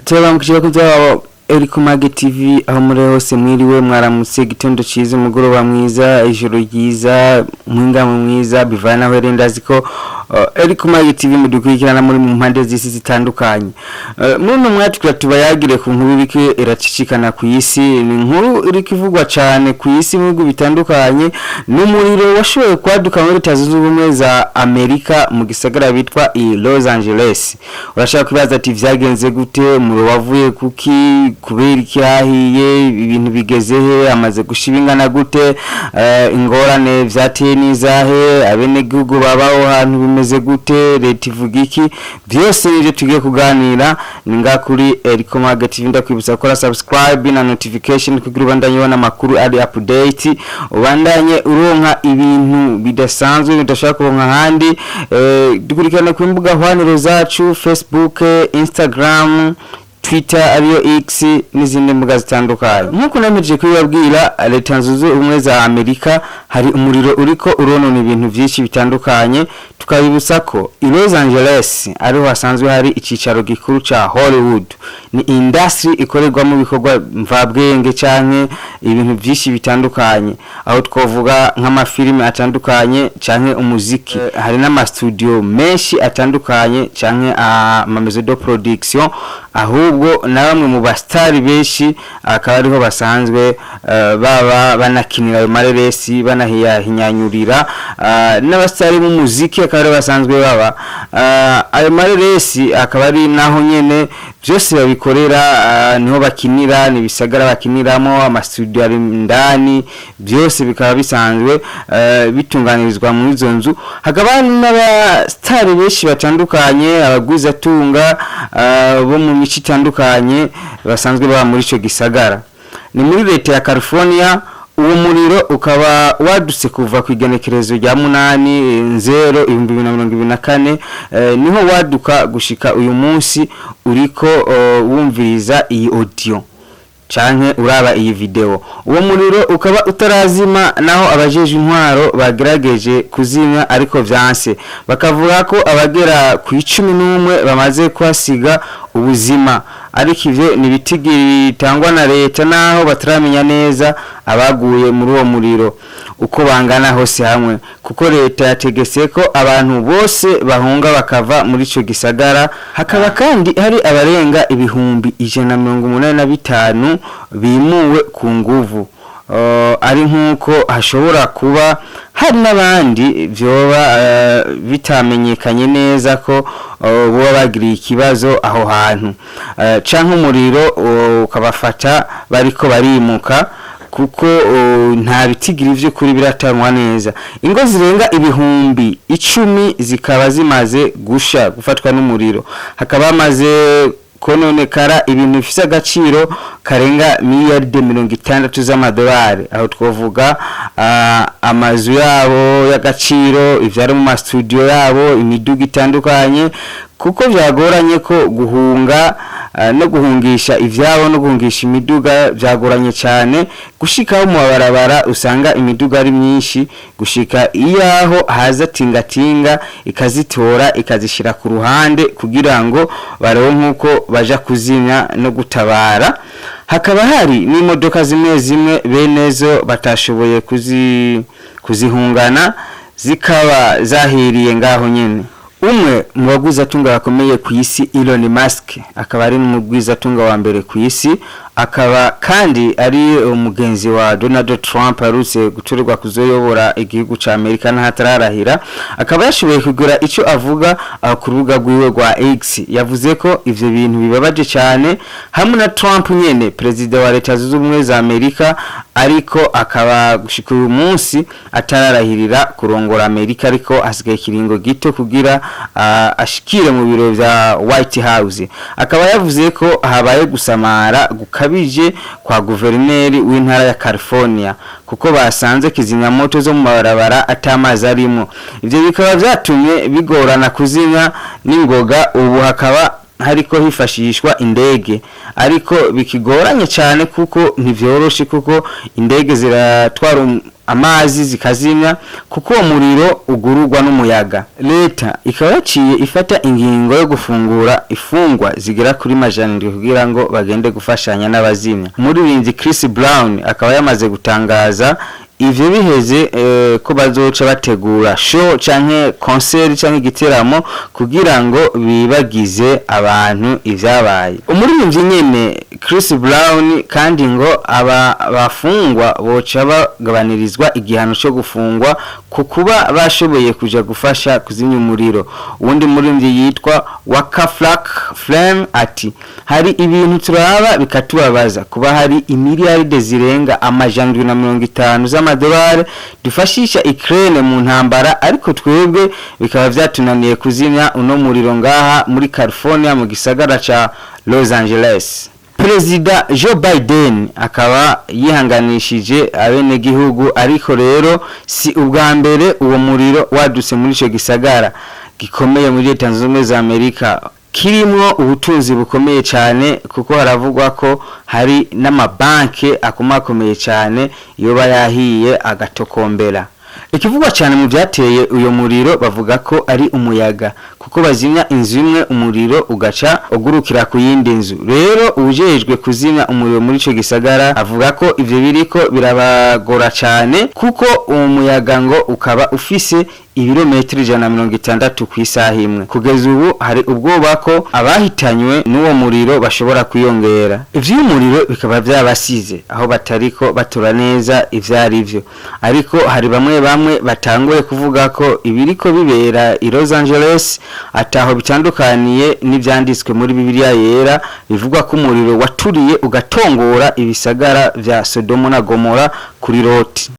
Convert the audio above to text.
Teba mukije kuzaho Eric Mage TV aho muri hose mwiriwe mwaramutse gitondo ciza umugoroba mwiza ijoro ryiza mwinga mwiza bivana aho rendazi ko Eric Mage TV mudukurikirana muri mu mpande z'isi zitandukanye muri no mwatwe tubayagire ku nkuru bike iracicikana ku isi ni inkuru iri kivugwa cyane ku isi mu bihugu bitandukanye n'umuriro washoboye kwaduka muri Leta Zunze Ubumwe za Amerika mu gisagara bitwa Los Angeles urashaka kwibaza ati vyagenze gute umuriro wavuye kuki kubera ikihahiye ibintu bigezehe amaze gushibingana gute ingorane vyateye nizahe abene gihugu babaho hantu bimeze gute leta ivuga iki byose nivyo tugiye kuganira ninga kuri Eric Mage TV ndakwibutsa gukora subscribe na notification kugira ubandanye ubona makuru ari update ubandanye uronka ibintu bidasanzwe bidashaka kuronka handi dukurikirana ku mbuga hwaniro zacu Facebook Instagram Twitter ariyo X n'izindi mbuga zitandukanye nkuko nameje kwibabwira Leta Zunze Ubumwe za Amerika hari umuriro uriko uronona ibintu byinshi bitandukanye tukabibutsa ko Los Angeles ariho hasanzwe hari icicaro gikuru ca Hollywood ni industry ikorerwa mu bikorwa mvabwenge canke ibintu byinshi bitandukanye aho twovuga nk'amafilime atandukanye canke umuziki hari n'ama studio menshi atandukanye canke ama maison de production ahubwo na bamwe mu bastari benshi akaba ariho basanzwe baba banakinira ayo mareresi banahinyanyurira n'abastari mu muziki akaba basanzwe baba ayo mareresi akaba ari naho nyene byose babikorera niho bakinira ni bisagara bakiniramo ama studio ari ndani byose bikaba bisanzwe bitunganirizwa muri izo nzu hakaba n'abastari benshi batandukanye abagwiza tunga bo mu mici itandukanye basanzwe baba muri ico gisagara ni muri leta ya California uwo muriro ukaba wadutse kuva ku igenekerezo rya 8/0/2024 niho waduka gushika uyu munsi uriko wumviriza iyi audio canke uraba iyi video uwo muriro ukaba utarazima naho abajeje intwaro bagerageje kuzimya ariko vyanse bakavuga ko abagera ku 11 bamaze kwasiga ubuzima ariko ivyo ni bitigi tangwa na leta naho bataramenya neza abaguye muri uwo muriro uko bangana hose hamwe kuko leta yategese ko abantu bose bahunga bakava muri ico gisagara hakaba kandi hari abarenga ibihumbi 185 bimuwe ku nguvu ari nkuko hashobora kuba hari nabandi vyoba bitamenyekanye neza ko bo bagiriye ikibazo aho hantu canke umuriro ukabafata bariko barimuka kuko nta bitigiri vyo kuri biratanwa neza ingo zirenga ibihumbi 10 zikaba zimaze gusha gufatwa n'umuriro hakaba maze kononekara ibintu bifise agaciro karenga miliyarde 60 z'amadolari aho twovuga amazu yabo y'agaciro ivyari mu ma studio yabo imiduga itandukanye kuko byagoranye ko guhunga no guhungisha ivyabo no guhungisha imiduga byagoranye cyane gushikaho mu barabara usanga imiduga ari myinshi gushika iyaho haza tingatinga ikazitora ikazishira ku ruhande kugira ngo baronke uko baja kuzimya no gutabara hakaba hari n'imodoka zimwe benezo batashoboye kuzihungana zikaba zahiriye ngaho nyene umwe mu baguza tunga bakomeye ku isi Elon Musk akaba ari mu mugwiza tunga wa mbere ku isi akaba kandi ari umugenzi wa Donald Trump arutse gutorerwa kuzoyobora igihugu ca Amerika n'ahatararahira akaba yashoboye kugura ico avuga ku rubuga rwiwe rwa X yavuze ko ivyo bintu bibabaje cyane hamwe na Trump nyene president wa Leta Zunze Ubumwe za Amerika ariko akaba gushika uyu munsi atararahirira kurongora Amerika ariko asigaye kiringo gito kugira ashikire mu biro vya White House akaba yavuze ko habaye gusamara gukabije kwa guverineri w'intara ya California kuko basanze kizimyamoto zo mu barabara atamazi arimo ivyo bikaba vyatumye bigorana kuzimya n'ingoga ubu hakaba hariko hifashishwa indege, ariko bikigoranye cyane kuko ntivyoroshe kuko indege ziratwara amazi zikazimya kuko uwo muriro ugururwa n'umuyaga. Leta ikaba yaciye ifata ingingo yo gufungura ifungwa zigera kuri majanirwe kugira ngo bagende gufashanya n'abazimya. Umuririmbyi Chris Brown akaba yamaze gutangaza ivyo biheze ko bazoca bategura show canke concert canke igiteramo kugira ngo bibagize abantu ivyabaye. Umuririmbyi nyene Chris Brown kandi ngo aba bafungwa boca bagabanirizwa igihano cyo gufungwa kuba bashoboye kuja gufasha kuzimya umuriro. Uwundi muririmbyi yitwa Waka Flame ati hari ibintu turaba bikatubabaza kuba hari imiliyaride zirenga amajana 150 z'amadolari dufashisha Ukraine mu ntambara, ariko twebwe bikaba vyatunaniye kuzimya uno muriro ngaha muri California mu gisagara ca Los Angeles. Perezida Joe Biden akaba yihanganishije abenegihugu, ariko rero si ubwa mbere uwo muriro waduse muri ico gisagara gikomeye muri Leta Zunze Ubumwe za Amerika kirimwo ubutunzi bukomeye cyane, kuko haravugwa ko hari n'amabanke akomakomeye cyane iyo bayahiye agatokombera. Ikivugwa cyane mu byateye uyo muriro bavuga ko ari umuyaga, kuko bazimya inzu imwe umuriro ugaca ugurukira ku yindi nzu. Rero ujejwe kuzimya umuriro muri ico gisagara avuga ko ivyo biriko birabagora cyane, kuko uwo muyaga ngo ukaba ufise ibirometero 160 ku isaha imwe. Kugeza ubu hari ubwoba ko abahitanywe n'uwo muriro bashobora kwiyongera. Ivyo umuriro bikaba byabasize aho batariko batora neza ivyari byo, ariko hari bamwe batanguye kuvuga ko ibiriko bibera i Los Angeles ataho bitandukaniye n'ivyanditswe muri Bibiliya yera bivugwa ko umuriro waturiye ugatongora ibisagara vya Sodoma na Gomora kuri Loti.